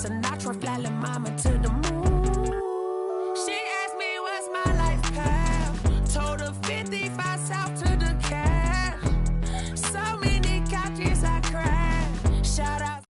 Sinatra, flying mama to the moon. She asked me what's my life path. Told her 55 south to the cat. So many couches I cried. Shout out.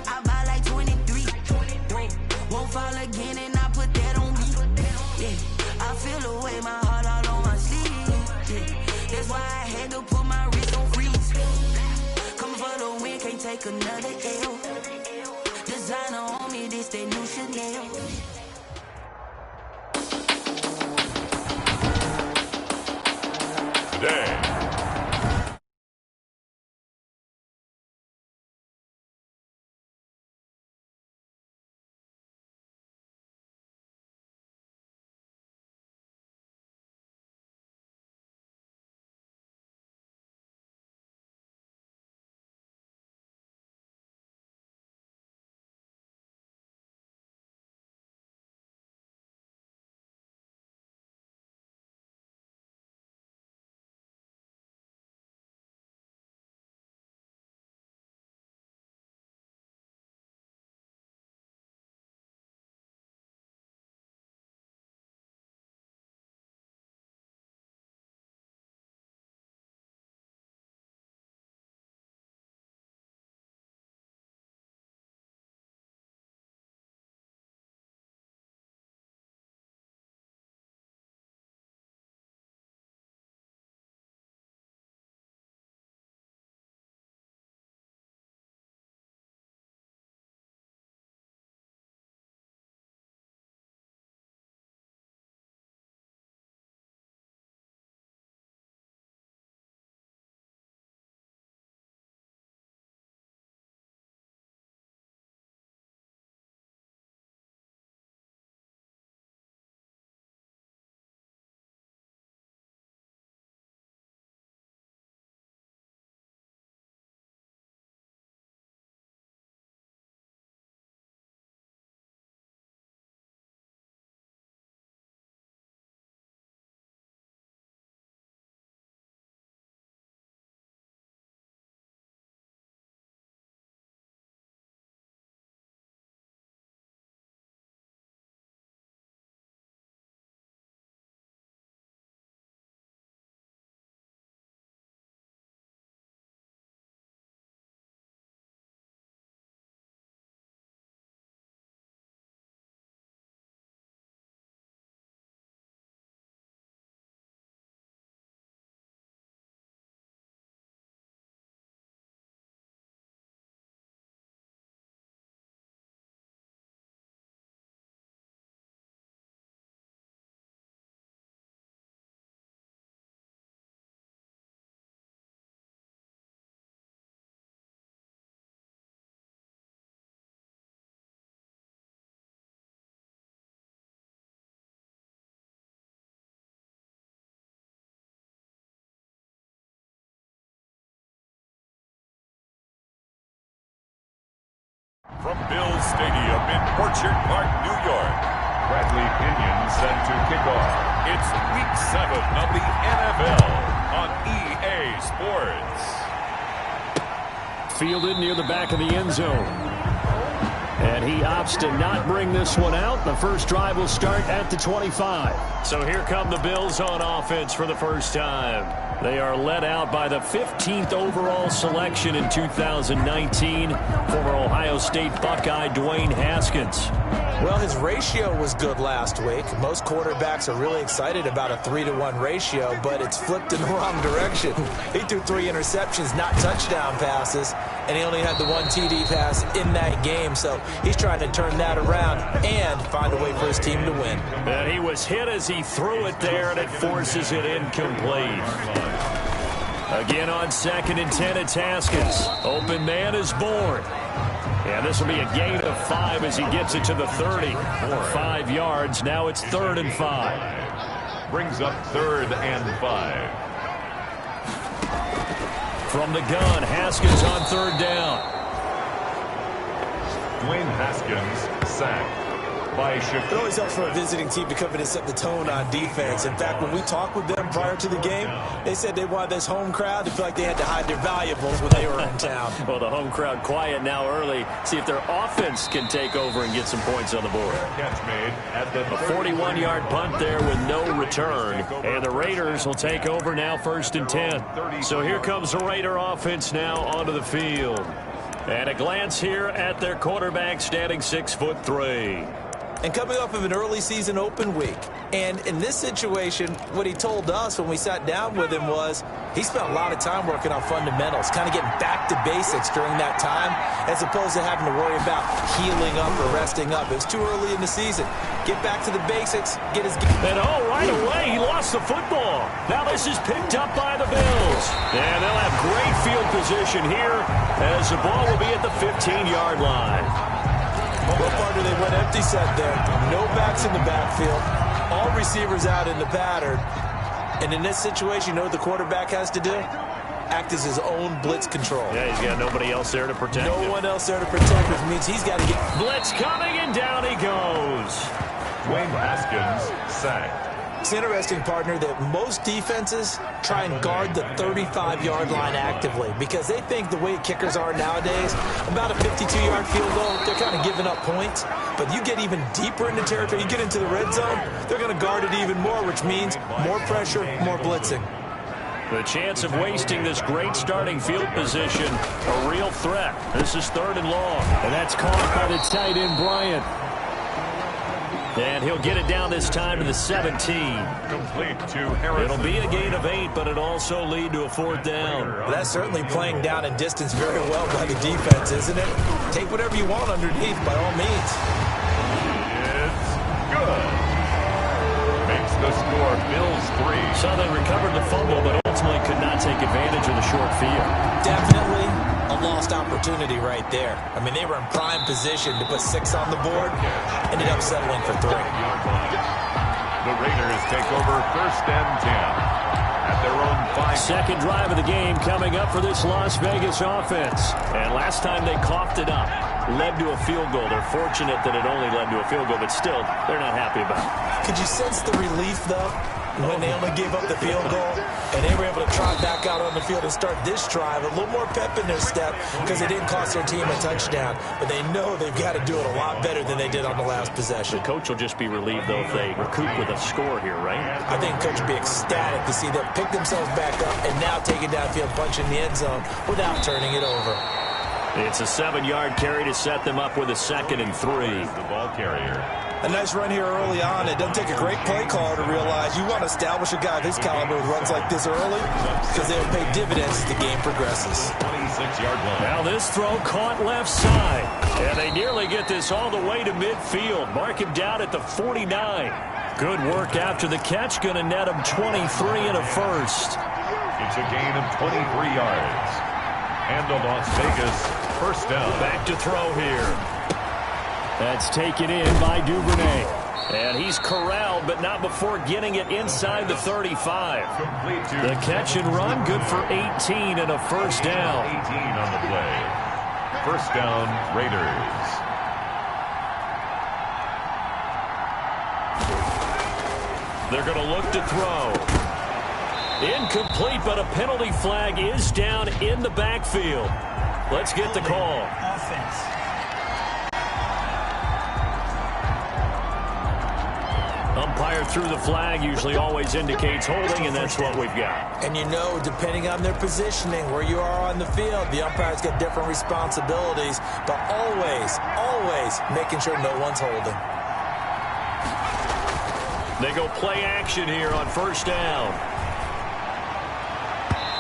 I buy like 23. Won't fall again and I put that on me. Yeah, I feel the way, my heart all on my sleeve. Yeah, that's why I had to put my wrist on freeze. Coming for the win, can't take another L. Designer on me, this that new Chanel. Damn. Bills Stadium in Orchard Park, New York. Bradley Pinion set to kick off. It's Week 7 of the NFL on EA Sports. Fielded near the back of the end zone. And he opts to not bring this one out. The first drive will start at the 25. So here come the Bills on offense for the first time. They are led out by the 15th overall selection in 2019. Former Ohio State Buckeye Dwayne Haskins. Well, his ratio was good last week. Most quarterbacks are really excited about a 3-to-1 ratio, but it's flipped in the wrong direction. He threw 3 interceptions, not touchdown passes, and he only had the 1 TD pass in that game. So he's trying to turn that around and find a way for his team to win. And he was hit as he threw it there, and it forces it incomplete. Again on 2nd and 10, it's Haskins. Open man is born. And this will be a gain of 5 as he gets it to the 30. 5 yards. Now it's 3rd and 5. Brings up 3rd and 5. From the gun, Haskins on 3rd down. Dwayne Haskins sacked by Shaquille. It always helps for a visiting team to come in and set the tone on defense. In fact, when we talked with them prior to the game, they said they wanted this home crowd to feel like they had to hide their valuables when they were in town. Well, the home crowd quiet now early. See if their offense can take over and get some points on the board. Catch made at the A 41-yard punt there with no return. And the Raiders will take over now 1st and 10. So here comes the Raider offense now onto the field. And a glance here at their quarterback standing 6'3". And coming off of an early season open week. And in this situation, what he told us when we sat down with him was he spent a lot of time working on fundamentals, kind of getting back to basics during that time, as opposed to having to worry about healing up or resting up. It was too early in the season. Get back to the basics, get his... And right away, he lost the football. Now this is picked up by the Bills. And they'll have great field position here as the ball will be at the 15-yard line. Well, partner, they went empty set there. No backs in the backfield. All receivers out in the pattern. And in this situation, you know what the quarterback has to do? Act as his own blitz control. Yeah, he's got nobody else there to protect him. No one else there to protect, which means he's got to get... Blitz coming, and down he goes. Dwayne Haskins sacked. It's interesting, partner, that most defenses try and guard the 35-yard line actively because they think the way kickers are nowadays, about a 52-yard field goal, they're kind of giving up points. But you get even deeper into territory, you get into the red zone, they're going to guard it even more, which means more pressure, more blitzing. The chance of wasting this great starting field position, a real threat. This is 3rd and long. And that's caught by the tight end, Bryant. And he'll get it down this time to the 17. Complete to Harris. It'll be a gain of 8, but it also lead to a 4th down. Well, that's certainly playing down in distance very well by the defense, isn't it? Take whatever you want underneath, by all means. It's good. Makes the score Bills 3. So they recovered the fumble, but ultimately could not take advantage of the short field. Definitely a lost opportunity right there. I mean, they were in prime position to put 6 on the board, ended up settling for 3. The Raiders take over 1st and 10 at their own 5. Second drive of the game coming up for this Las Vegas offense. And last time they coughed it up, led to a field goal. They're fortunate that it only led to a field goal, but still, they're not happy about it. Could you sense the relief, though, when they only gave up the field goal and they were able to trot back out on the field and start this drive? A little more pep in their step because it didn't cost their team a touchdown, but they know they've got to do it a lot better than they did on the last possession. The coach will just be relieved, though, if they recoup with a score here, right? I think coach will be ecstatic to see them pick themselves back up and now take it downfield, punch in the end zone without turning it over. It's a 7-yard carry to set them up with a 2nd and 3. The ball carrier. A nice run here early on. It doesn't take a great play caller to realize you want to establish a guy of his caliber with runs like this early because they'll pay dividends as the game progresses. 26-yard line. Now this throw caught left side. And they nearly get this all the way to midfield. Mark him down at the 49. Good work after the catch. Going to net him 23 and a first. It's a gain of 23 yards. And a Las Vegas 1st down. Back to throw here. That's taken in by Duvernay. And he's corralled, but not before getting it inside the 35. The catch and run, good for 18 and a 1st down. 18 on the play. 1st down, Raiders. They're going to look to throw. Incomplete, but a penalty flag is down in the backfield. Let's get the call. Offense. Umpire through the flag usually always indicates holding, and that's what we've got. And you know, depending on their positioning, where you are on the field, the umpire's got different responsibilities, but always, always making sure no one's holding. They go play action here on first down.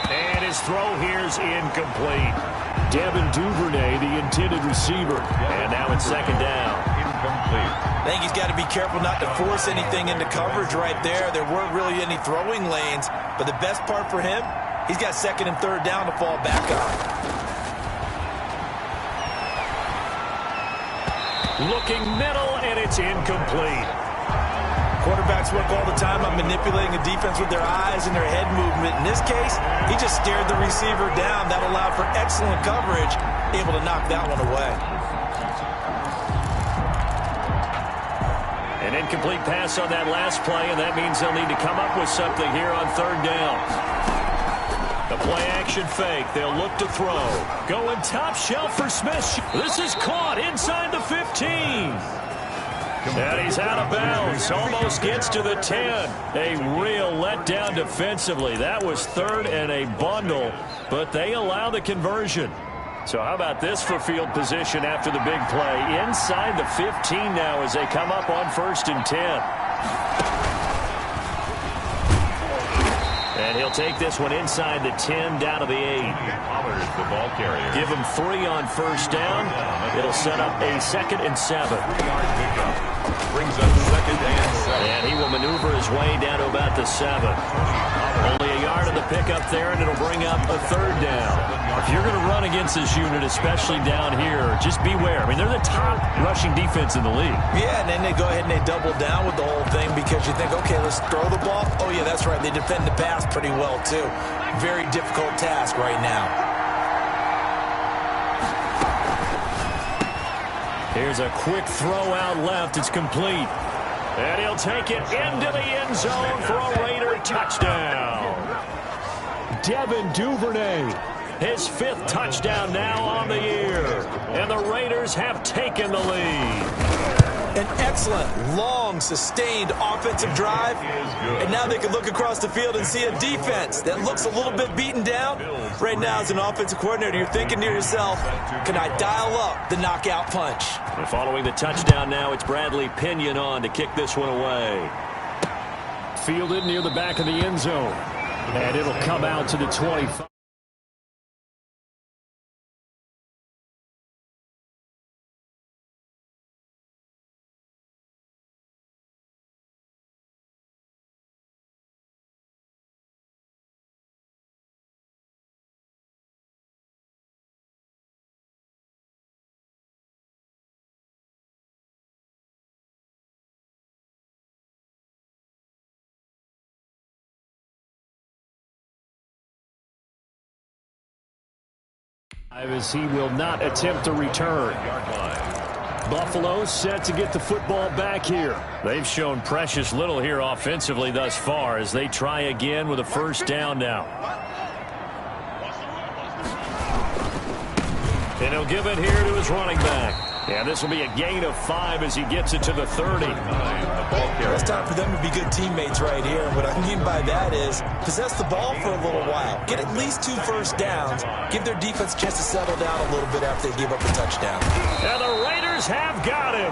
And his throw here's incomplete. Devin Duvernay, the intended receiver. And now it's second down. Incomplete. I think he's got to be careful not to force anything into coverage right there. There weren't really any throwing lanes, but the best part for him, he's got second and third down to fall back on. Looking middle, and it's incomplete. Quarterbacks work all the time on manipulating a defense with their eyes and their head movement. In this case, he just stared the receiver down. That allowed for excellent coverage, able to knock that one away. An incomplete pass on that last play, and that means they'll need to come up with something here on third down. The play-action fake. They'll look to throw. Going top shelf for Smith. This is caught inside the 15. And he's out of bounds. Almost gets to the 10. A real letdown defensively. That was third and a bundle, but they allow the conversion. So how about this for field position after the big play? Inside the 15 now as they come up on first and 10. And he'll take this one inside the 10 down to the 8. The ball carrier. Give him 3 on first down. It'll set up a second and 7. Brings up second and 7. And he will maneuver his way down to about the 7. Only a yard of the pickup there, and it'll bring up a third down. If you're going to run against this unit, especially down here, just beware. I mean, they're the top rushing defense in the league. Yeah, and then they go ahead and they double down with the whole thing because you think, okay, let's throw the ball. Oh, yeah, that's right. They defend the pass pretty well, too. Very difficult task right now. Here's a quick throw out left. It's complete. And he'll take it into the end zone for a Raider touchdown. Devin Duvernay, his 5th touchdown now on the year. And the Raiders have taken the lead. An excellent, long, sustained offensive drive. And now they can look across the field and see a defense that looks a little bit beaten down. Right now, as an offensive coordinator, you're thinking to yourself, can I dial up the knockout punch? And following the touchdown now, it's Bradley Pinion on to kick this one away. Fielded near the back of the end zone. And it'll come out to the 25. As he will not attempt to return. Buffalo set to get the football back here. They've shown precious little here offensively thus far as they try again with a first down now. And he'll give it here to his running back. And this will be a gain of 5 as he gets it to the 30. It's time for them to be good teammates right here. And what I mean by that is possess the ball for a little while. Get at least 2 first downs. Give their defense a chance to settle down a little bit after they give up a touchdown. And the Raiders have got him.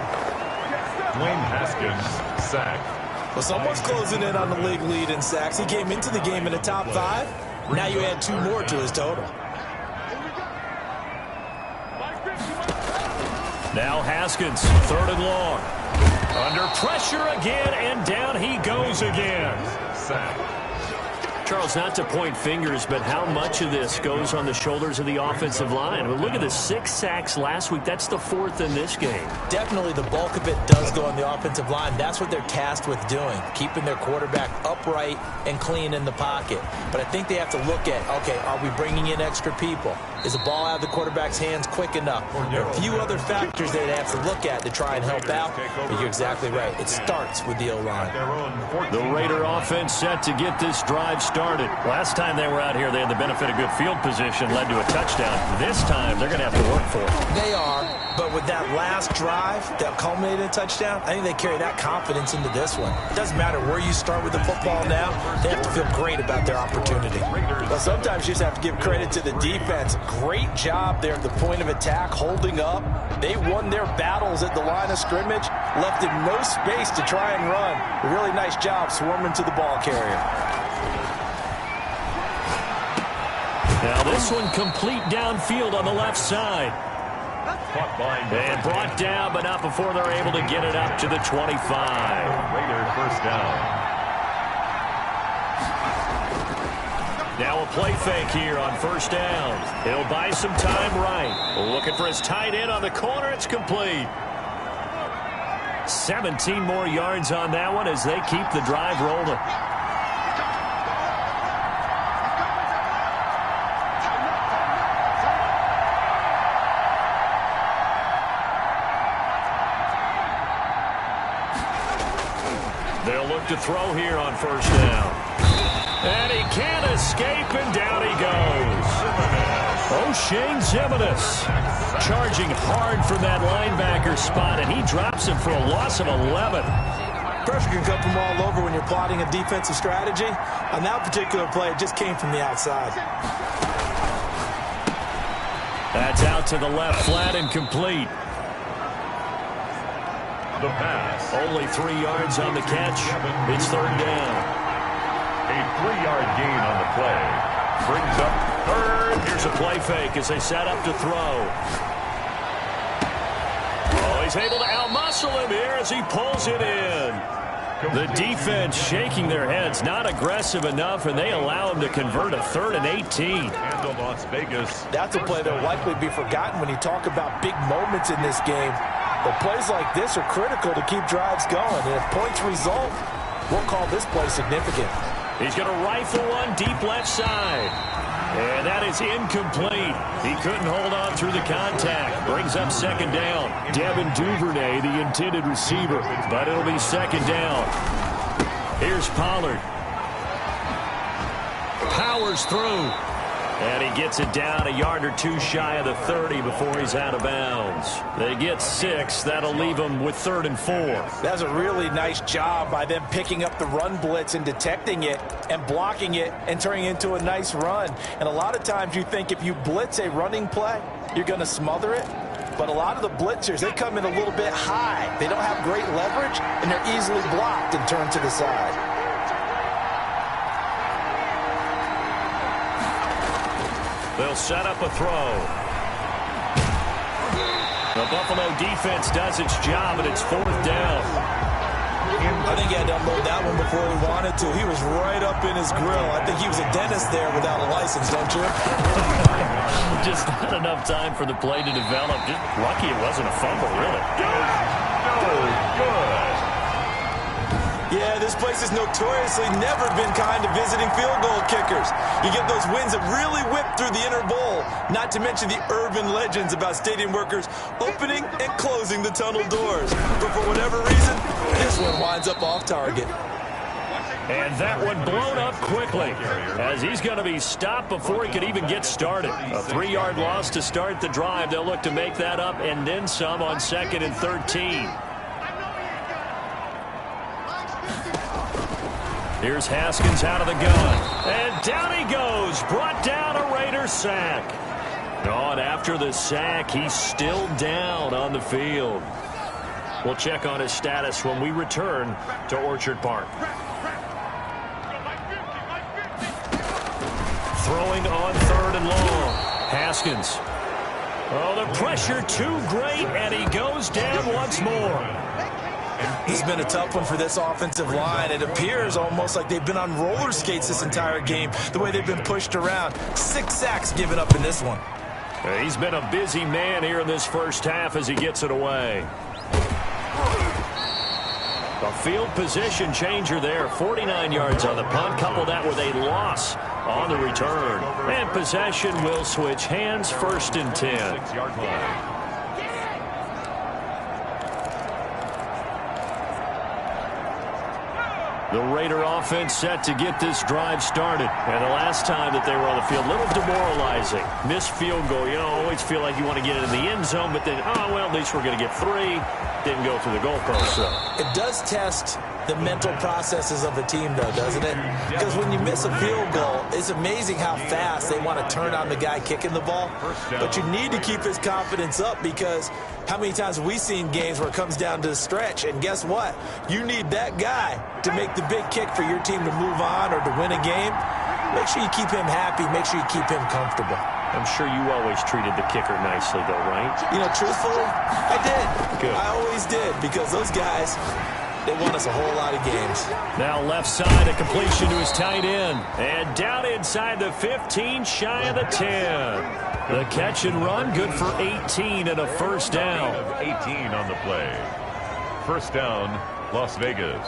Dwayne Haskins, sack. Well, someone's closing in on the league lead in sacks. He came into the game in the top 5. Now you add 2 more to his total. Now Haskins, 3rd and long. Under pressure again, and down he goes again. Sack. Charles, not to point fingers, but how much of this goes on the shoulders of the offensive line? I mean, look at the 6 sacks last week. That's the 4th in this game. Definitely the bulk of it does go on the offensive line. That's what they're tasked with doing, keeping their quarterback upright and clean in the pocket. But I think they have to look at, okay, are we bringing in extra people? Is the ball out of the quarterback's hands quick enough? There are a few other factors they'd have to look at to try and help out, but you're exactly right. It starts with the O-line. The Raider offense set to get this drive started. Last time they were out here, they had the benefit of good field position, led to a touchdown. This time, they're going to have to work for it. They are, but with that last drive that culminated in a touchdown, I think they carry that confidence into this one. It doesn't matter where you start with the football now, they have to feel great about their opportunity. Well, sometimes you just have to give credit to the defense. Great job there at the point of attack, holding up. They won their battles at the line of scrimmage, left him no space to try and run. A really nice job swarming to the ball carrier. Now this one complete downfield on the left side. And brought down, but not before they're able to get it up to the 25. Raider first down. Now a play fake here on first down. He'll buy some time right. Looking for his tight end on the corner. It's complete. 17 more yards on that one as they keep the drive rolling. They'll look to throw here on first down. And he can't escape, and down he goes. O'Shane Zimenez charging hard for that linebacker spot, and he drops him for a loss of 11. Pressure can come from all over when you're plotting a defensive strategy. On that particular play, it just came from the outside. That's out to the left, flat and complete. The pass. Only 3 yards on the catch. It's third down. A 3-yard gain on the play. Brings up third. Here's a play fake as they set up to throw. Oh, he's able to outmuscle him here as he pulls it in. The defense shaking their heads, not aggressive enough, and they allow him to convert a 3rd and 18. Handle Las Vegas. That's a play that will likely be forgotten when you talk about big moments in this game. But plays like this are critical to keep drives going. And if points result, we'll call this play significant. He's going to rifle one deep left side. And that is incomplete. He couldn't hold on through the contact. Brings up second down. Devin Duvernay, the intended receiver. But it'll be second down. Here's Pollard. Powers through. And he gets it down a yard or two shy of the 30 before he's out of bounds. They get 6. That'll leave them with 3rd and 4. That's a really nice job by them picking up the run blitz and detecting it and blocking it and turning it into a nice run. And a lot of times you think if you blitz a running play, you're going to smother it. But a lot of the blitzers, they come in a little bit high. They don't have great leverage, and they're easily blocked and turned to the side. They'll set up a throw. The Buffalo defense does its job, and it's 4th down. I think he had to unload that one before he wanted to. He was right up in his grill. I think he was a dentist there without a license, don't you? Just not enough time for the play to develop. Just lucky it wasn't a fumble, really. Good. Yeah, this place has notoriously never been kind to visiting field goal kickers. You get those wins that really whip through the inner bowl, not to mention the urban legends about stadium workers opening and closing the tunnel doors. But for whatever reason, this one winds up off target. And that one blown up quickly as he's going to be stopped before he could even get started. A 3-yard loss to start the drive. They'll look to make that up and then some on 2nd and 13. Here's Haskins out of the gun. And down he goes. Brought down a Raider sack. Oh, and after the sack, he's still down on the field. We'll check on his status when we return to Orchard Park. Throwing on 3rd and long. Haskins. Oh, the pressure too great, and he goes down once more. This has been a tough one for this offensive line. It appears almost like they've been on roller skates this entire game, the way they've been pushed around. 6 sacks given up in this one. He's been a busy man here in this first half as he gets it away. A field position changer there. 49 yards on the punt. Couple that with a loss on the return. And possession will switch hands. 1st and 10. 6-yard line. The Raider offense set to get this drive started. And the last time that they were on the field, a little demoralizing. Missed field goal. You know, always feel like you want to get it in the end zone, but then, oh, well, at least we're going to get 3. Didn't go through the goalpost, though. It does test the mental processes of the team, though, doesn't it? Because when you miss a field goal, it's amazing how fast they want to turn on the guy kicking the ball. But you need to keep his confidence up, because how many times have we seen games where it comes down to the stretch? And guess what? You need that guy to make the big kick for your team to move on or to win a game. Make sure you keep him happy. Make sure you keep him comfortable. I'm sure you always treated the kicker nicely, though, right? You know, truthfully, I did. Good. I always did, because those guys, they won us a whole lot of games. Now left side, a completion to his tight end. And down inside the 15, shy of the 10. The catch and run, good for 18 and a 1st down. 18 on the play. 1st down, Las Vegas.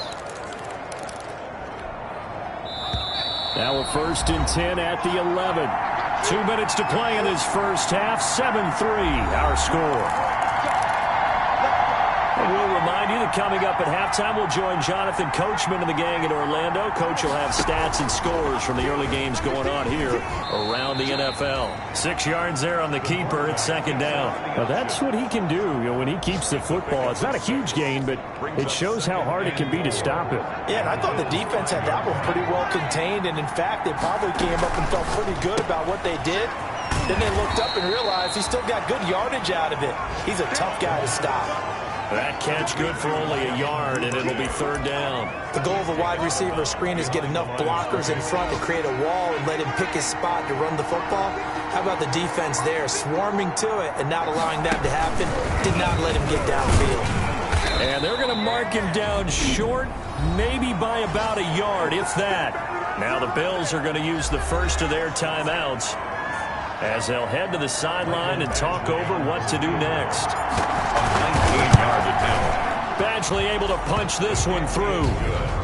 Now a 1st and 10 at the 11. 2 minutes to play in this first half. 7-3 our score. And we'll remind you that coming up at halftime, we'll join Jonathan Coachman and the gang in Orlando. Coach will have stats and scores from the early games going on here around the NFL. 6 yards there on the keeper. It's 2nd down. Now that's what he can do, when he keeps the football. It's not a huge gain, but it shows how hard it can be to stop it. Yeah, and I thought the defense had that one pretty well contained, and in fact, they probably came up and felt pretty good about what they did. Then they looked up and realized he still got good yardage out of it. He's a tough guy to stop. That catch good for only a yard, and it'll be 3rd down. The goal of a wide receiver screen is get enough blockers in front to create a wall and let him pick his spot to run the football. How about the defense there, swarming to it and not allowing that to happen? Did not let him get downfield. And they're going to mark him down short, maybe by about a yard, if that. Now the Bills are going to use the first of their timeouts as they'll head to the sideline and talk over what to do next. 19-yard attempt. Badgley able to punch this one through.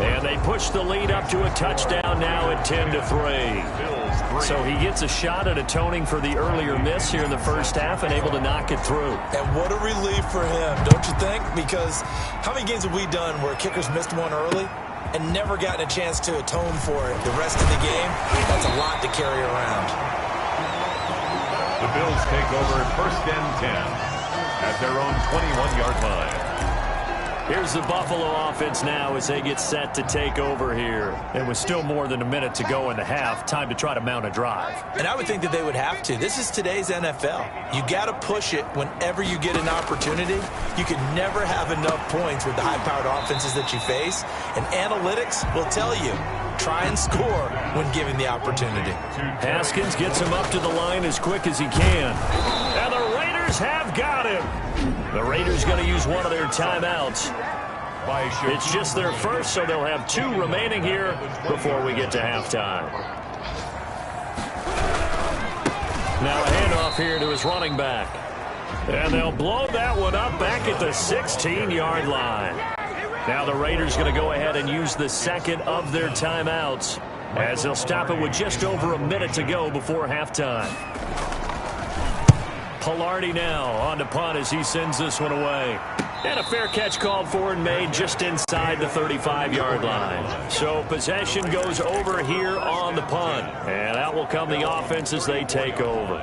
And they push the lead up to a touchdown now at 10-3. So he gets a shot at atoning for the earlier miss here in the first half and able to knock it through. And what a relief for him, don't you think? Because how many games have we done where kickers missed one early and never gotten a chance to atone for it the rest of the game? That's a lot to carry around. The Bills take over 1st and 10 at their own 21-yard line. Here's the Buffalo offense now as they get set to take over here. It was still more than a minute to go in the half. Time to try to mount a drive. And I would think that they would have to. This is today's NFL. You got to push it whenever you get an opportunity. You can never have enough points with the high-powered offenses that you face. And analytics will tell you, try and score when given the opportunity. Haskins gets him up to the line as quick as he can. And the Raiders have got him. The Raiders going to use one of their timeouts. It's just their first, so they'll have 2 remaining here before we get to halftime. Now a handoff here to his running back. And they'll blow that one up back at the 16-yard line. Now the Raiders going to go ahead and use the second of their timeouts as they'll stop it with just over a minute to go before halftime. Pilardi now on to punt as he sends this one away. And a fair catch called for and made just inside the 35-yard line. So possession goes over here on the punt. And out will come the offense as they take over.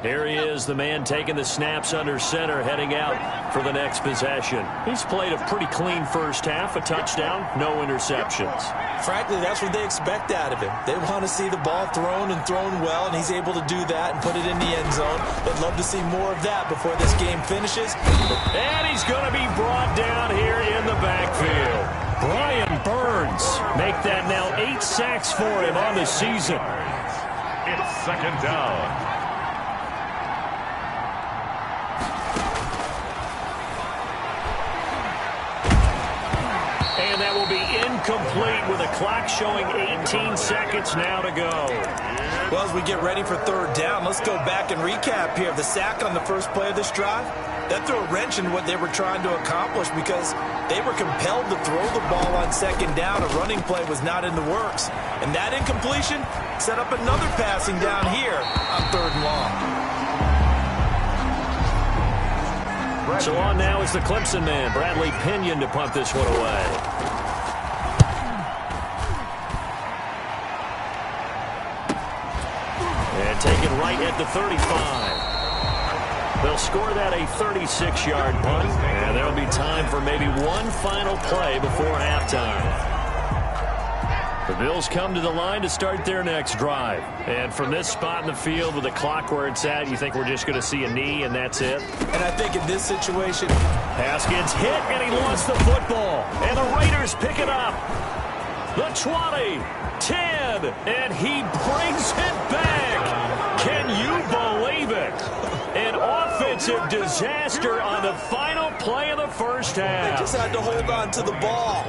Here he is, the man taking the snaps under center, heading out for the next possession. He's played a pretty clean first half, a touchdown, no interceptions. Frankly, that's what they expect out of him. They want to see the ball thrown and thrown well, and he's able to do that and put it in the end zone. They'd love to see more of that before this game finishes. And he's going to be brought down here in the backfield. Brian Burns make that now 8 sacks for him on the season. It's 2nd down. And that will be incomplete with a clock showing 18 seconds now to go. Well, as we get ready for third down, let's go back and recap here. The sack on the first play of this drive, that threw a wrench in what they were trying to accomplish because they were compelled to throw the ball on second down. A running play was not in the works. And that incompletion set up another passing down here on third and long. So on now is the Clemson man, Bradley Pinion, to punt this one away. And taken right at the 35. They'll score that a 36-yard punt, and there'll be time for maybe one final play before halftime. The Bills come to the line to start their next drive. And from this spot in the field with the clock where it's at, you think we're just going to see a knee and that's it? And I think in this situation, Haskins hit and he lost the football. And the Raiders pick it up. The 20, 10, and he brings it back. Can you believe it? An offensive disaster on the final play of the first half. they just had to hold on to the ball.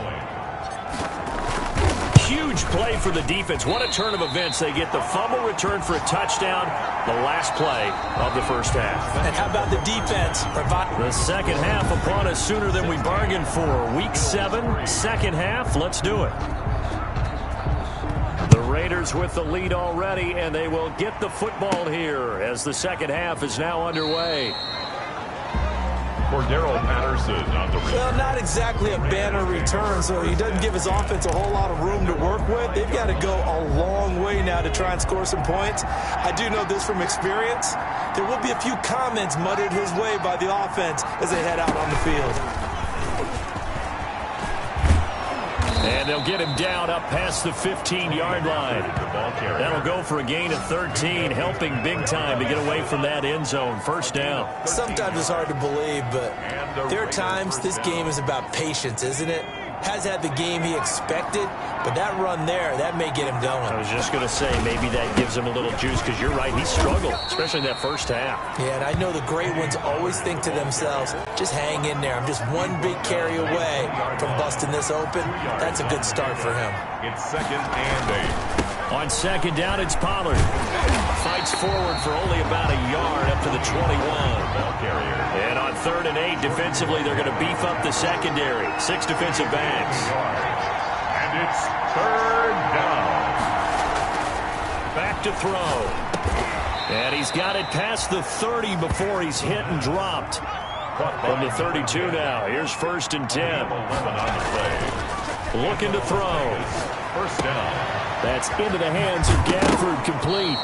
Huge play for the defense. What a turn of events. They get the fumble return for a touchdown, the last play of the first half. And how about the defense? The second half upon us sooner than we bargained for. Week 7, second half. Let's do it. The Raiders with the lead already, and they will get the football here as the second half is now underway. Cordero Patterson on the return. Well, not exactly a banner return, so he doesn't give his offense a whole lot of room to work with. They've got to go a long way now to try and score some points. I do know this from experience. There will be a few comments muttered his way by the offense as they head out on the field. And they'll get him down up past the 15-yard line. That'll go for a gain of 13, helping big time to get away from that end zone. First down. Sometimes it's hard to believe, but there are times this game is about patience, isn't it? Has had the game he expected, but that run there, that may get him going. I was just going to say, maybe that gives him a little juice, because you're right, he struggled, especially in that first half. Yeah, and I know the great ones always think to themselves, just hang in there. I'm just one big carry away from busting this open. That's a good start for him. It's second and 8. On second down, it's Pollard. Fights forward for only about a yard up to the 21. And on third and 8, defensively, they're going to beef up the secondary. 6 defensive backs. And it's third down. Back to throw. And he's got it past the 30 before he's hit and dropped. From the 32 now. Here's first and 10. Looking to throw. First down. That's into the hands of Gafford, complete.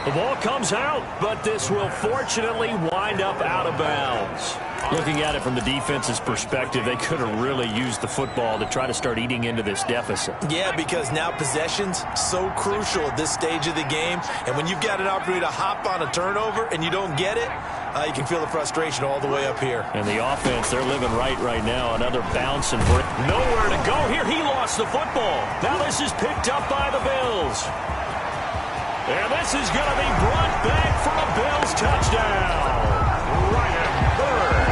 The ball comes out, but this will fortunately wind up out of bounds. Looking at it from the defense's perspective, they could have really used the football to try to start eating into this deficit. Yeah, because now possession's so crucial at this stage of the game. And when you've got an opportunity to hop on a turnover and you don't get it, you can feel the frustration all the way up here. And the offense, they're living right now. Another bounce and break. Nowhere to go here. He lost the football. Now this is picked up by the Bills. And this is going to be brought back for a Bills touchdown. Right at third.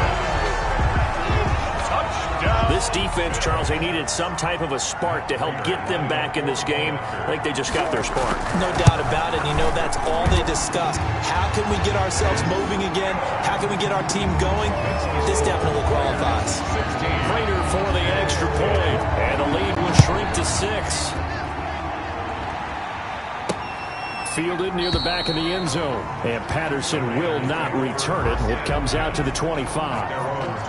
Touchdown. This defense, Charles, they needed some type of a spark to help get them back in this game. I think they just got their spark. No doubt about it. You know, that's all they discussed. How can we get ourselves moving again? How can we get our team going? This definitely qualifies. Prater for the extra point. And the lead will shrink to 6. Fielded near the back of the end zone. And Patterson will not return it. It comes out to the 25.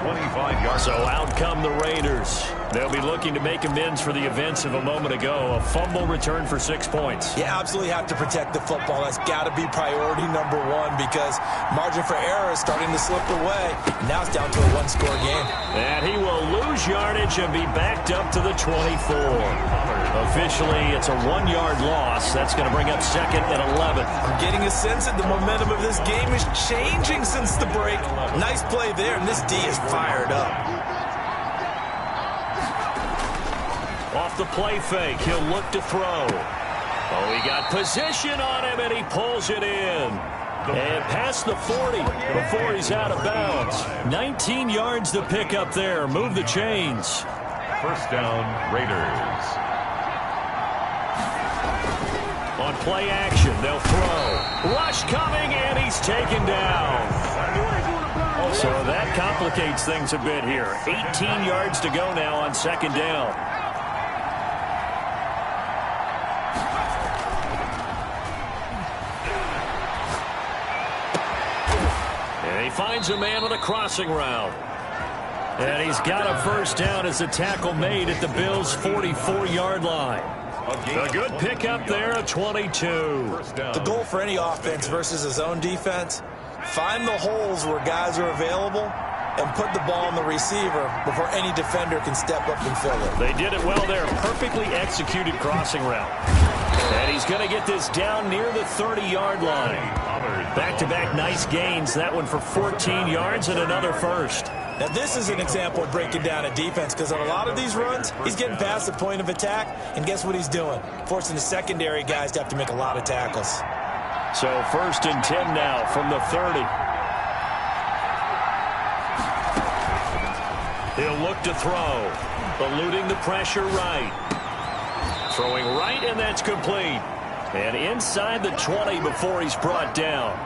25 yards. So out come the Raiders. They'll be looking to make amends for the events of a moment ago. A fumble return for 6 points. You absolutely have to protect the football. That's got to be priority number one because margin for error is starting to slip away. Now it's down to a one-score game. And he will lose yardage and be backed up to the 24. Officially, it's a 1-yard loss. That's going to bring up second and 11. I'm getting a sense that the momentum of this game is changing since the break. Nice play there, and this D is fired up. Off the play fake, he'll look to throw. Oh, he got position on him, and he pulls it in. And past the 40 before he's out of bounds. 19 yards to pick up there. Move the chains. First down, Raiders. On play action, they'll throw. Rush coming, and he's taken down. So that complicates things a bit here. 18 yards to go now on second down. And he finds a man on a crossing route. And he's got a first down as the tackle made at the Bills' 44-yard line. A good pickup there, a 22. The goal for any offense versus his own defense, find the holes where guys are available and put the ball on the receiver before any defender can step up and fill it. They did it well there. Perfectly executed crossing route. And he's going to get this down near the 30-yard line. Back-to-back nice gains. That one for 14 yards and another first. Now, this is an example of breaking down a defense because on a lot of these runs, he's getting past the point of attack, and guess what he's doing? Forcing the secondary guys to have to make a lot of tackles. So first and 10 now from the 30. He'll look to throw, eluding the pressure right. Throwing right, and that's complete. And inside the 20 before he's brought down.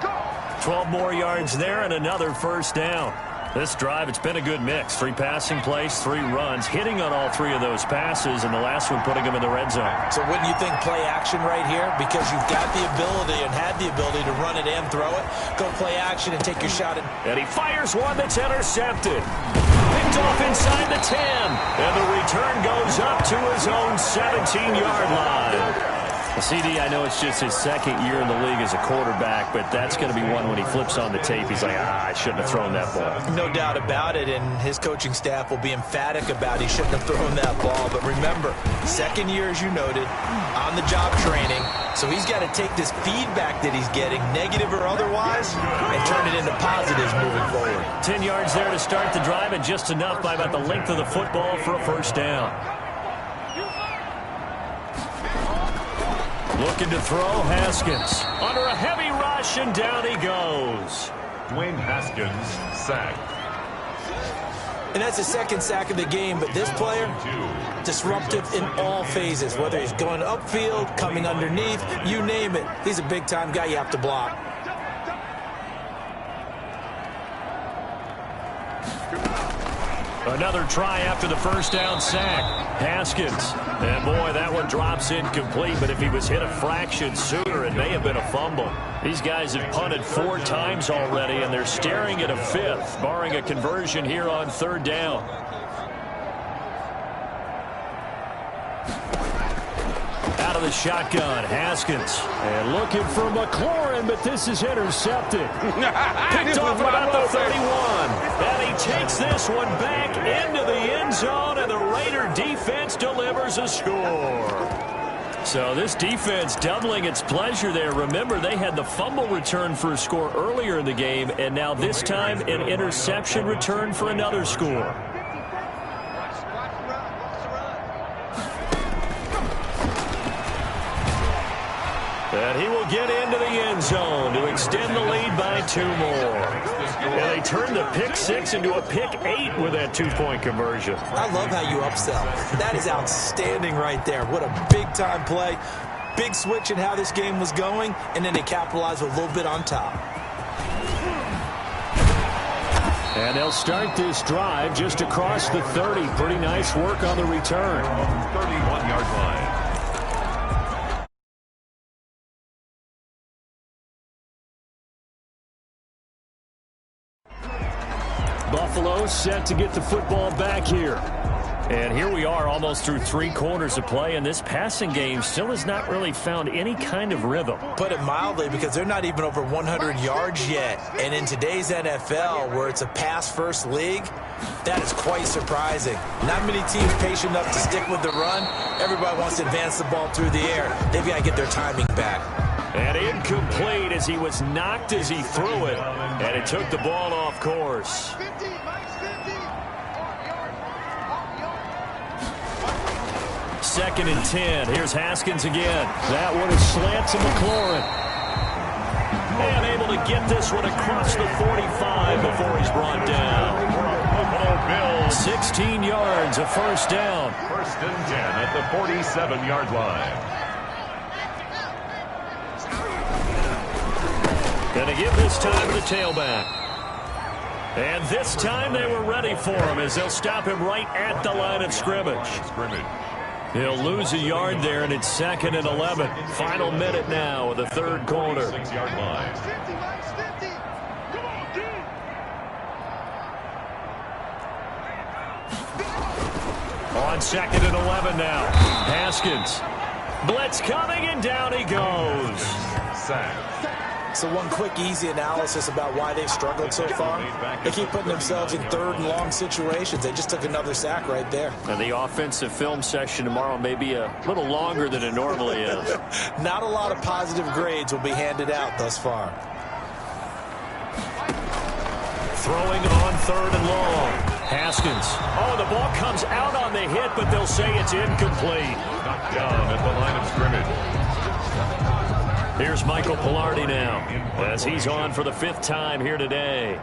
12 more yards there and another first down. This drive, it's been a good mix. 3 passing plays, 3 runs, hitting on all 3 of those passes, and the last one putting him in the red zone. So wouldn't you think play action right here? Because you've got the ability and had the ability to run it and throw it. Go play action and take your shot. And he fires one that's intercepted. Picked off inside the 10. And the return goes up to his own 17-yard line. CD, I know it's just his second year in the league as a quarterback, but that's going to be one when he flips on the tape. He's like, I shouldn't have thrown that ball. No doubt about it, and his coaching staff will be emphatic about he shouldn't have thrown that ball. But remember, second year, as you noted, on-the-job training, so he's got to take this feedback that he's getting, negative or otherwise, and turn it into positives moving forward. 10 yards there to start the drive, and just enough by about the length of the football for a first down. Looking to throw, Haskins. Under a heavy rush, and down he goes. Dwayne Haskins sacked. And that's the second sack of the game, but this player, disruptive in all phases, whether he's going upfield, coming underneath, you name it. He's a big-time guy you have to block. Another try after the first down sack. Haskins. And boy, that one drops incomplete, but if he was hit a fraction sooner, it may have been a fumble. These guys have punted 4 times already, and they're staring at a 5th, barring a conversion here on third down. Out of the shotgun, Haskins. And looking for McLaurin, but this is intercepted. Picked off about the 31. And he takes this one back into the end zone, and the Raider defense delivers a score. So this defense doubling its pleasure there. Remember, they had the fumble return for a score earlier in the game, and now this time an interception return for another score. And he will get into the end zone to extend the lead by 2 more. And they turn the pick 6 into a pick 8 with that 2-point conversion. I love how you upsell. That is outstanding right there. What a big-time play. Big switch in how this game was going, and then they capitalize a little bit on top. And they'll start this drive just across the 30. Pretty nice work on the return. 31-yard line. Buffalo set to get the football back here. And here we are almost through 3 quarters of play, and this passing game still has not really found any kind of rhythm. Put it mildly, because they're not even over 100 yards yet. And in today's NFL, where it's a pass-first league, that is quite surprising. Not many teams patient enough to stick with the run. Everybody wants to advance the ball through the air. They've got to get their timing back. And incomplete as he was knocked as he threw it, and it took the ball off course. Second and 10. Here's Haskins again. That one is slant to McLaurin. And able to get this one across the 45 before he's brought down. Buffalo Bills. 16 yards, a first down. 1st and 10 at the 47-yard line. Going to give this time to the tailback. And this time they were ready for him as they'll stop him right at the line of scrimmage. He'll lose a yard there, and it's 2nd and 11. Final minute now of the 3rd quarter. 6-yard line. On 2nd and 11 now. Haskins. Blitz coming, and down he goes. Sack. So one quick, easy analysis about why they've struggled so far. They keep putting themselves in 3rd and long situations. They just took another sack right there. And the offensive film session tomorrow may be a little longer than it normally is. Not a lot of positive grades will be handed out thus far. Throwing on 3rd and long. Haskins. Oh, the ball comes out on the hit, but they'll say it's incomplete. Knocked down at the line of scrimmage. Here's Michael Pilardi now as he's on for the 5th time here today.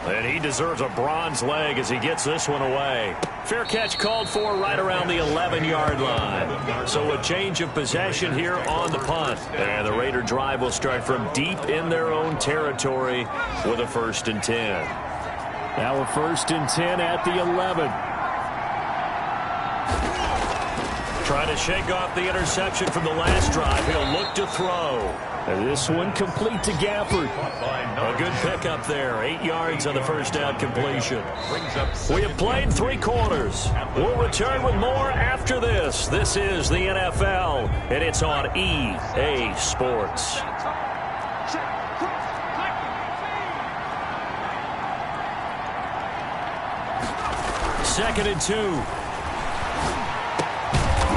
And he deserves a bronze leg as he gets this one away. Fair catch called for right around the 11-yard line. So a change of possession here on the punt. And the Raider drive will start from deep in their own territory with a 1st and 10. Now a 1st and 10 at the 11. Trying to shake off the interception from the last drive. He'll look to throw. And this one complete to Gafford. A good pickup there. 8 yards on the first down completion. We have played 3 quarters. We'll return with more after this. This is the NFL, and it's on EA Sports. 2nd and 2.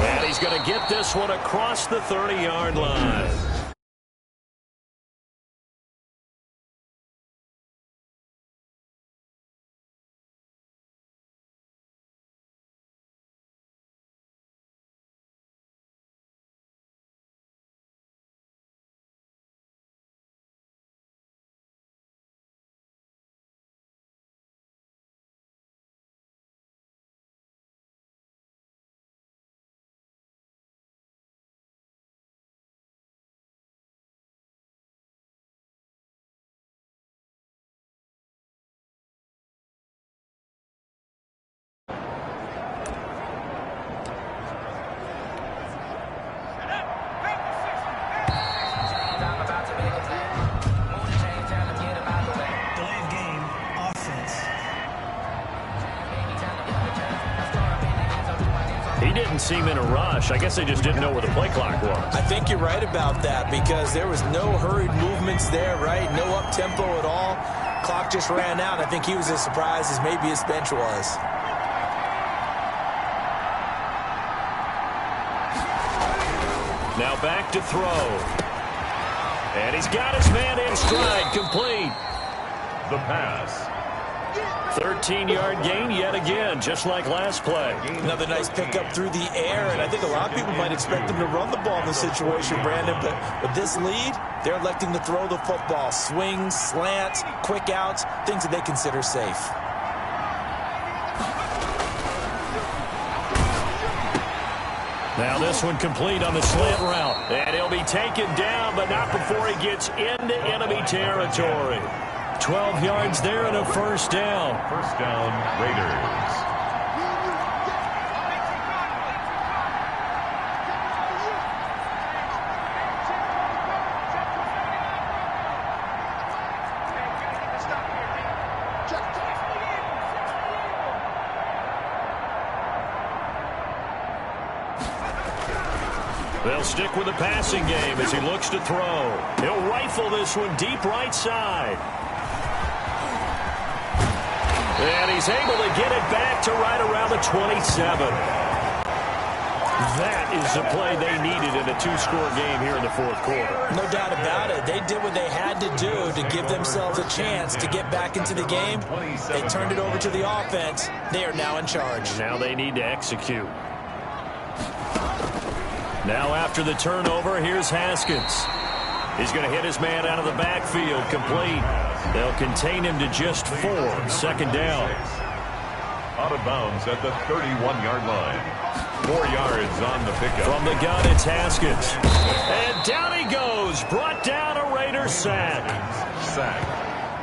And he's going to get this one across the 30-yard line. Didn't seem in a rush. I guess they just didn't know where the play clock was. I think you're right about that because there was no hurried movements there, right? No up-tempo at all. Clock just ran out. I think he was as surprised as maybe his bench was. Now back to throw. And he's got his man in stride. Complete. The pass. 13-yard gain yet again, just like last play. Another nice pickup through the air, and I think a lot of people might expect them to run the ball in this situation, Brandon, but with this lead, they're electing to throw the football. Swings, slants, quick outs, things that they consider safe. Now this one complete on the slant route, and he'll be taken down, but not before he gets into enemy territory. 12 yards there and a first down. First down, Raiders. They'll stick with the passing game as he looks to throw. He'll rifle this one deep right side. And he's able to get it back to right around the 27. That is the play they needed in a 2-score game here in the 4th quarter. No doubt about it. They did what they had to do to give themselves a chance to get back into the game. They turned it over to the offense. They are now in charge. Now they need to execute. Now after the turnover, here's Haskins. He's going to hit his man out of the backfield, complete. They'll contain him to just 4. Second down. Out of bounds at the 31-yard line. 4 yards on the pickup. From the gun, it's Haskins. And down he goes. Brought down a Raider sack.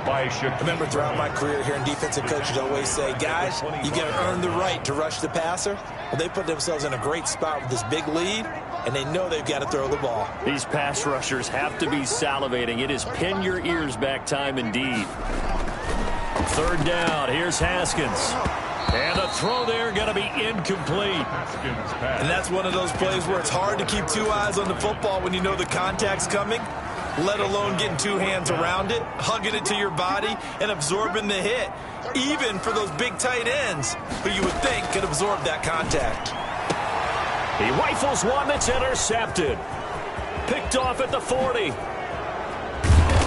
By Shaquille. I remember throughout my career hearing defensive coaches always say, guys, you got to earn the right to rush the passer. Well, they put themselves in a great spot with this big lead, and they know they've got to throw the ball. These pass rushers have to be salivating. It is pin your ears back time indeed. Third down. Here's Haskins. And the throw there going to be incomplete. And that's one of those plays where it's hard to keep two eyes on the football when you know the contact's coming, let alone getting two hands around it, hugging it to your body, and absorbing the hit, even for those big tight ends who you would think could absorb that contact. He rifles one that's intercepted. Picked off at the 40.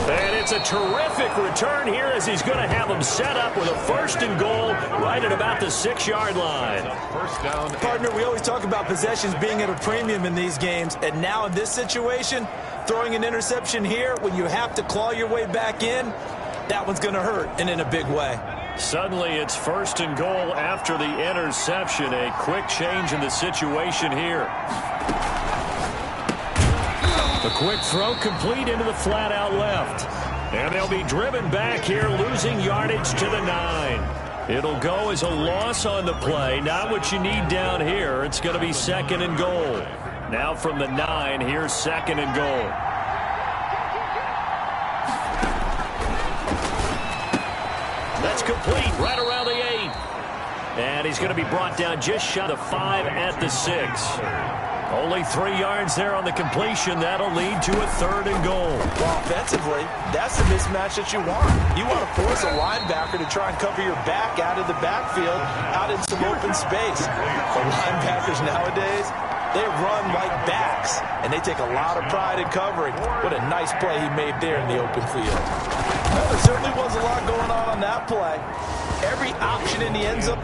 And it's a terrific return here as he's going to have them set up with a 1st and goal right at about the 6-yard line. First down. Partner, we always talk about possessions being at a premium in these games, and now in this situation, throwing an interception here when you have to claw your way back in, that one's going to hurt, and in a big way. Suddenly it's 1st and goal after the interception. A quick change in the situation here. The quick throw complete into the flat out left. And they'll be driven back here, losing yardage to the 9. It'll go as a loss on the play. Not what you need down here. It's going to be 2nd and goal. Now from the 9, here's 2nd and goal. That's complete right around the 8. And he's going to be brought down just shy of 5 at the 6. Only 3 yards there on the completion. That'll lead to a 3rd and goal. Well, offensively, that's the mismatch that you want. You want to force a linebacker to try and cover your back out of the backfield, out in some open space. The linebackers nowadays, they run like backs, and they take a lot of pride in covering. What a nice play he made there in the open field. Well, there certainly was a lot going on that play. Every option in the end zone.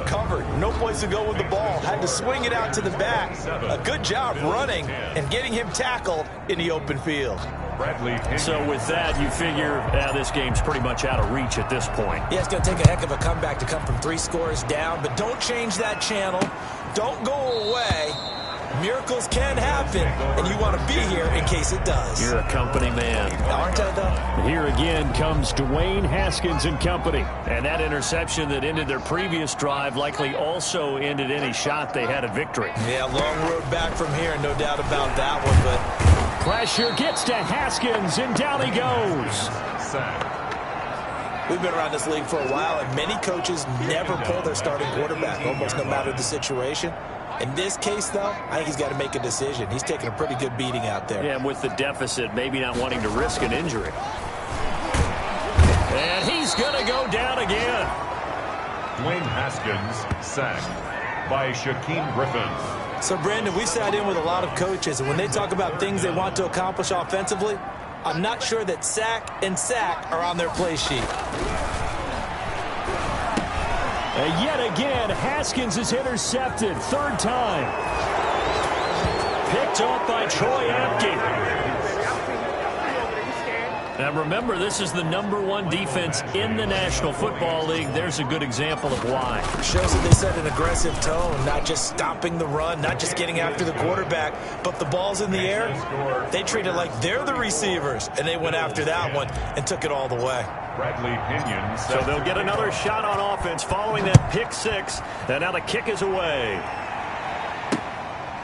Covered, no place to go with the ball, had to swing it out to the back. A good job running and getting him tackled in the open field. So with that, you figure this game's pretty much out of reach at this point. Yeah, it's going to take a heck of a comeback to come from 3 scores down, but don't change that channel. Don't go away. Miracles can happen, and you want to be here in case it does. You're a company man. Aren't I, though? Here again comes Dwayne Haskins and company. And that interception that ended their previous drive likely also ended any shot they had at victory. Yeah, long road back from here, no doubt about that one, but pressure gets to Haskins, and down he goes. We've been around this league for a while, and many coaches never pull their starting quarterback, almost no matter the situation. In this case, though, I think he's got to make a decision. He's taking a pretty good beating out there. Yeah, and with the deficit, maybe not wanting to risk an injury. And he's going to go down again. Dwayne Haskins sacked by Shaquem Griffin. So, Brandon, we sat in with a lot of coaches, and when they talk about things they want to accomplish offensively, I'm not sure that sack and sack are on their play sheet. And yet again, Haskins is intercepted. 3rd time. Picked off by Troy Apke. Now remember, this is the #1 defense in the National Football League. There's a good example of why. Shows that they set an aggressive tone, not just stopping the run, not just getting after the quarterback, but the ball's in the air. They treat it like they're the receivers, and they went after that one and took it all the way. Bradley Pinion. So they'll get another shot on offense following that pick 6. And now the kick is away.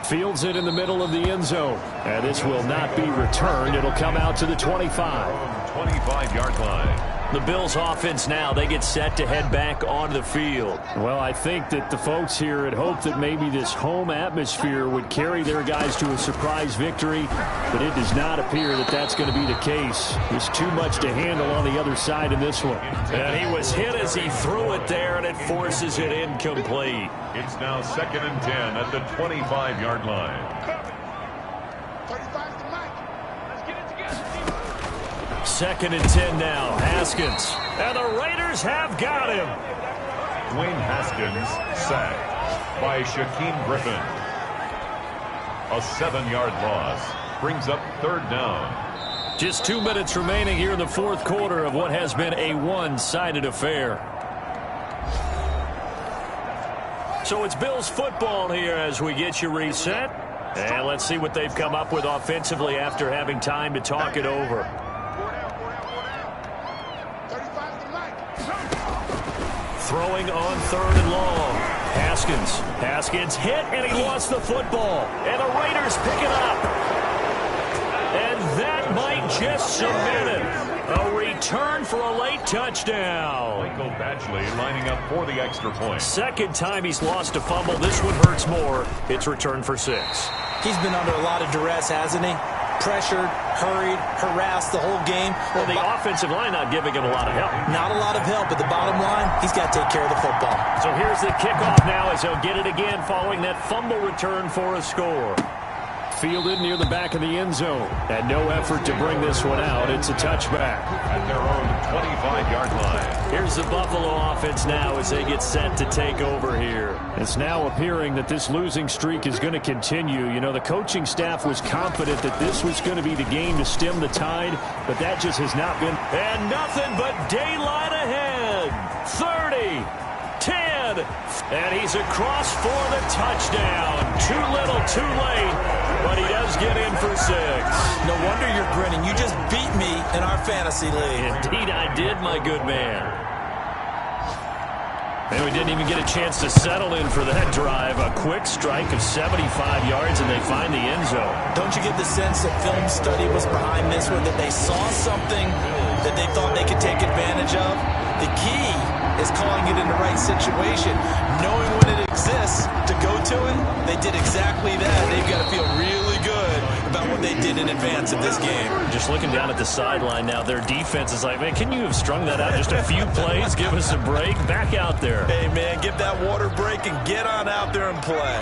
Fields it in the middle of the end zone. And this will not be returned. It'll come out to the 25. 25-yard line. The Bills offense now, they get set to head back onto the field. Well, I think that the folks here had hoped that maybe this home atmosphere would carry their guys to a surprise victory, but it does not appear that that's going to be the case. There's too much to handle on the other side in this one. And he was hit as he threw it there, and it forces it incomplete. It's now 2nd and 10 at the 25-yard line. 2nd and 10 now. Haskins. And the Raiders have got him. Dwayne Haskins sacked by Shaquem Griffin. A 7-yard loss. Brings up third down. Just 2 minutes remaining here in the fourth quarter of what has been a one-sided affair. So it's Bills football here as we get you reset. And let's see what they've come up with offensively after having time to talk it over. Throwing on third and long. Haskins hit, and he lost the football. And the Raiders pick it up. And that might just cement it. A return for a late touchdown. Michael Badgley lining up for the extra point. Second time he's lost a fumble. This one hurts more. It's returned for 6. He's been under a lot of duress, hasn't he? Pressured, hurried, harassed the whole game. Well, the offensive line not giving him a lot of help. Not a lot of help, but the bottom line, he's got to take care of the football. So here's the kickoff now as he'll get it again following that fumble return for a score. Fielded near the back of the end zone. And no effort to bring this one out. It's a touchback. At their own 25-yard line. Here's the Buffalo offense now as they get set to take over here. It's now appearing that this losing streak is going to continue. You know, the coaching staff was confident that this was going to be the game to stem the tide, but that just has not been. And nothing but daylight ahead. 30, 10, and he's across for the touchdown. Too little, too late, but he does get in for 6. No wonder you're grinning. You just beat me in our fantasy league. Indeed I did, my good man. And we didn't even get a chance to settle in for that drive. A quick strike of 75 yards, and they find the end zone. Don't you get the sense that film study was behind this one, that they saw something that they thought they could take advantage of? The key is calling it in the right situation. Knowing when it exists to go to it, they did exactly that. They've got to feel really good about what they did in advance of this game. Just looking down at the sideline now, their defense is like, man, can you have strung that out just a few plays? Give us a break. Back out there. Hey, man, give that water break and get on out there and play.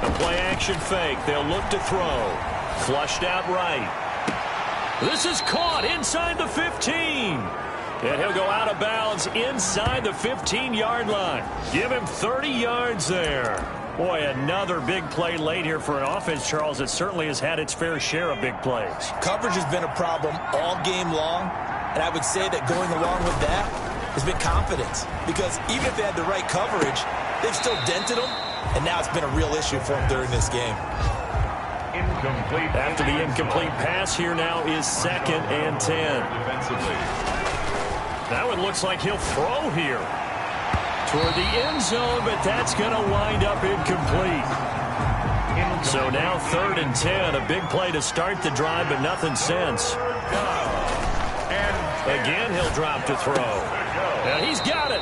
A play action fake. They'll look to throw. Flushed out right. This is caught inside the 15. And he'll go out of bounds inside the 15-yard line. Give him 30 yards there. Boy, another big play late here for an offense, Charles, that certainly has had its fair share of big plays. Coverage has been a problem all game long, and I would say that going along with that has been confidence. Because even if they had the right coverage, they've still dented them, and now it's been a real issue for them during this game. Incomplete. After the incomplete pass, here now is 2nd and 10. Defensively. That one looks like he'll throw here toward the end zone, but that's going to wind up incomplete. So now 3rd and 10. A big play to start the drive, but nothing since. Again, he'll drop to throw. And he's got it.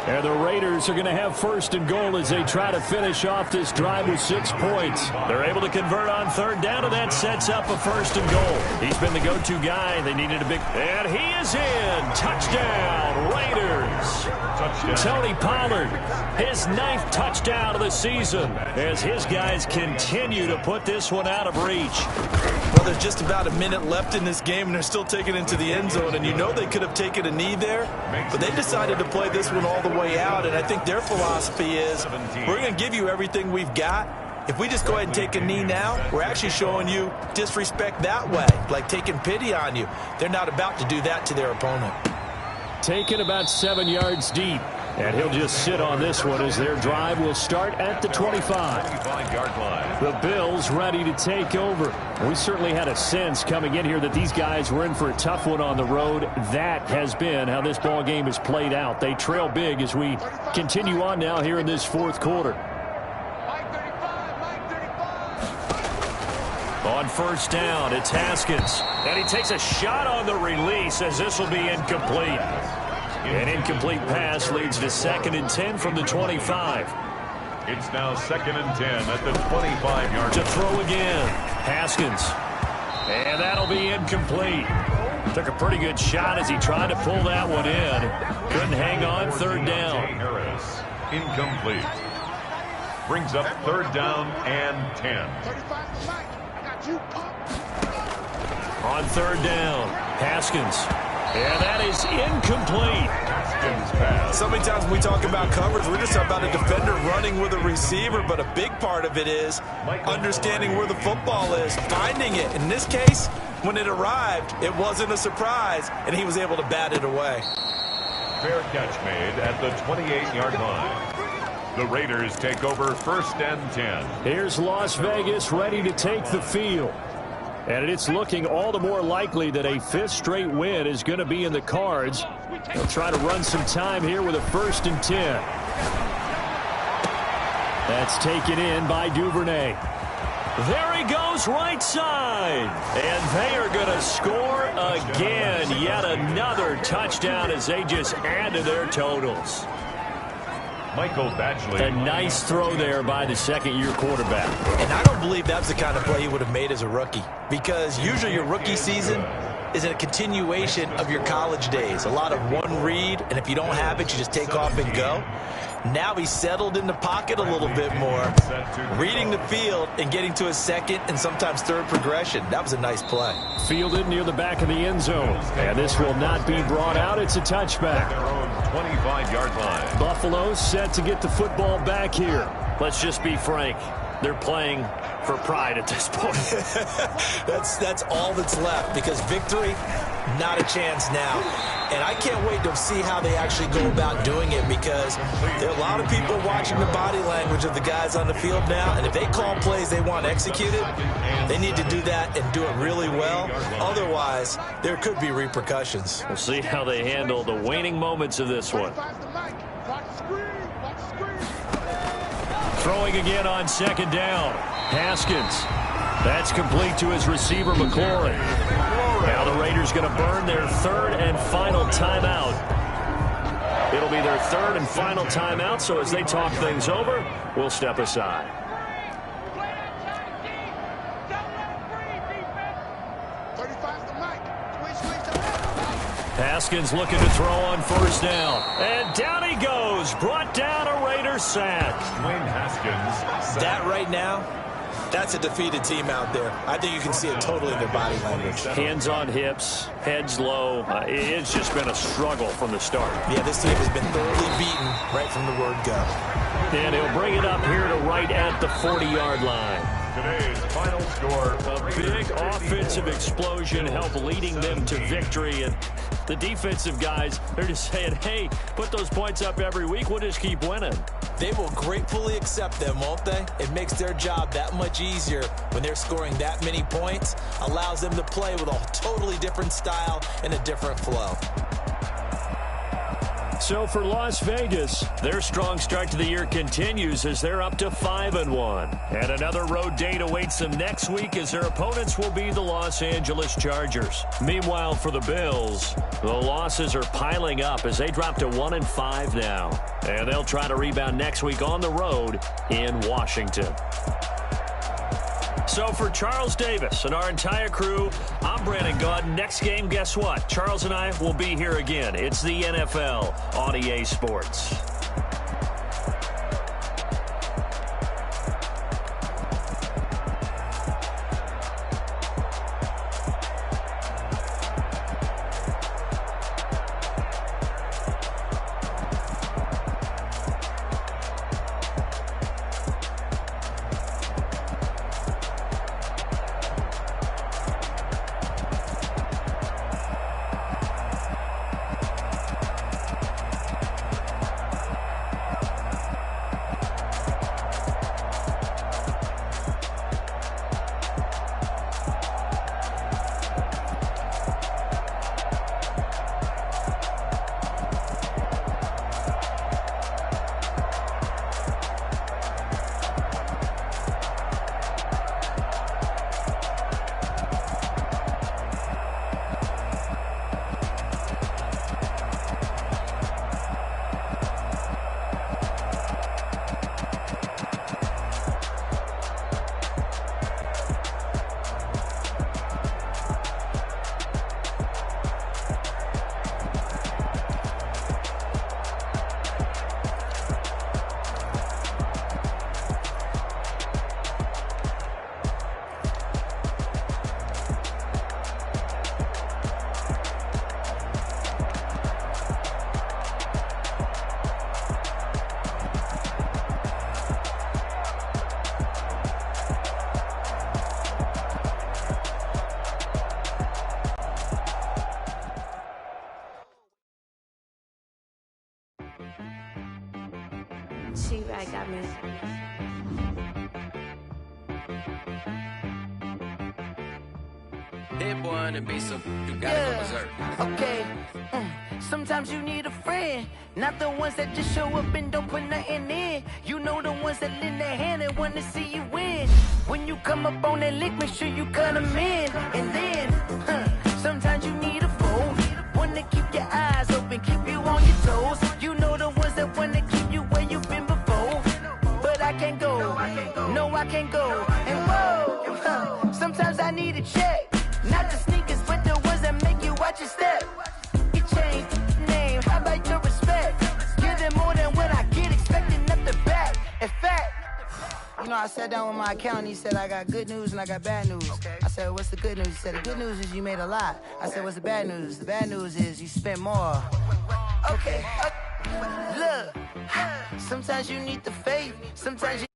And the Raiders are going to have 1st and goal as they try to finish off this drive with 6 points. They're able to convert on 3rd down, and that sets up a 1st and goal. He's been the go-to guy. They needed a big... And he is in. Touchdown, Raiders. Touchdown. Tony Pollard, his 9th touchdown of the season, as his guys continue to put this one out of reach. Well, there's just about a minute left in this game, and they're still taking it into the end zone. And you know they could have taken a knee there, but they decided to play this one all the way out. And I think their philosophy is, we're going to give you everything we've got. If we just go ahead and take a knee now, we're actually showing you disrespect that way, like taking pity on you. They're not about to do that to their opponent. Taken about 7 yards deep. And he'll just sit on this one as their drive will start at the 25. 25-yard line. The Bills ready to take over. We certainly had a sense coming in here that these guys were in for a tough one on the road. That has been how this ball game has played out. They trail big as we continue on now here in this 4th quarter. On 1st down, it's Haskins. And he takes a shot on the release as this will be incomplete. An incomplete pass leads to 2nd and 10 from the 25. It's now 2nd and 10 at the 25-yard To line. throw again, Haskins. And that'll be incomplete. Took a pretty good shot as he tried to pull that one in. Couldn't hang on 3rd down. Harris, incomplete. Brings up 3rd down and 10. On 3rd down, Haskins. And that is incomplete. Haskins' pass. So many times when we talk about coverage, we're just talking about a defender running with a receiver, but a big part of it is understanding where the football is, finding it. In this case, when it arrived, it wasn't a surprise, and he was able to bat it away. Fair catch made at the 28-yard line. The Raiders take over 1st and 10. Here's Las Vegas ready to take the field. And it's looking all the more likely that a 5th straight win is going to be in the cards. They'll try to run some time here with a 1st and 10. That's taken in by Duvernay. There he goes right side. And they are going to score again. Yet another touchdown as they just add to their totals. Michael Badgley. A nice throw there by the second-year quarterback. And I don't believe that's the kind of play he would have made as a rookie, because usually your rookie season is a continuation of your college days. A lot of one read, and if you don't have it, you just take off and go. Now he's settled in the pocket a little bit more, reading the field and getting to his second and sometimes third progression. That was a nice play. Fielded near the back of the end zone. And this will not be brought out. It's a touchback. 25-yard line. Buffalo set to get the football back here. Let's just be frank. They're playing for pride at this point. That's all that's left, because victory, not a chance now. And I can't wait to see how they actually go about doing it, because there are a lot of people watching the body language of the guys on the field now, and if they call plays they want executed, they need to do that and do it really well. Otherwise, there could be repercussions. We'll see how they handle the waning moments of this one. Throwing again on 2nd down. Haskins. That's complete to his receiver, McLaurin. Now the Raiders going to burn their 3rd and final timeout. It'll be their 3rd and final timeout, so as they talk things over, we'll step aside. Haskins looking to throw on 1st down. And down he goes. Brought down a Raider sack. Dwayne Haskins. That right now, that's a defeated team out there. I think you can see it totally in their body language. Hands on hips, heads low. It's just been a struggle from the start. Yeah, this team has been thoroughly beaten right from the word go. And he'll bring it up here to right at the 40-yard line. Today's final score. A big offensive explosion helped leading them to victory. And the defensive guys, they're just saying, hey, put those points up every week. We'll just keep winning. They will gratefully accept them, won't they? It makes their job that much easier when they're scoring that many points. Allows them to play with a totally different style and a different flow. So for Las Vegas, their strong start to the year continues as they're up to 5-1. And another road date awaits them next week as their opponents will be the Los Angeles Chargers. Meanwhile, for the Bills, the losses are piling up as they drop to 1-5 now. And they'll try to rebound next week on the road in Washington. So for Charles Davis and our entire crew, I'm Brandon Gaudin. Next game, guess what? Charles and I will be here again. It's the NFL on EA Sports. She right got me. Hit one and be so you gotta go berserk. Okay. Sometimes you need a friend, not the ones that just show up and don't put nothing in. You know the ones that lend their hand and want to see you win. When you come up on that lick, make sure you cut them in. And then, sometimes you need a foe, one to keep your eyes open, keep you on your toes. You know the ones that want to keep you where you've been before. But I can't go, no I can't go. And whoa, sometimes I need a check. Not the sneakers, but the ones that make you watch your step. You change name, how about your respect? Give them more than what I get, expecting up the back. In fact, you know, I sat down with my accountant, he said, I got good news and I got bad news. Okay. I said, what's the good news? He said, the good news is you made a lot. I said, what's the bad news? The bad news is you spent more. Okay, look, sometimes you need the faith, sometimes you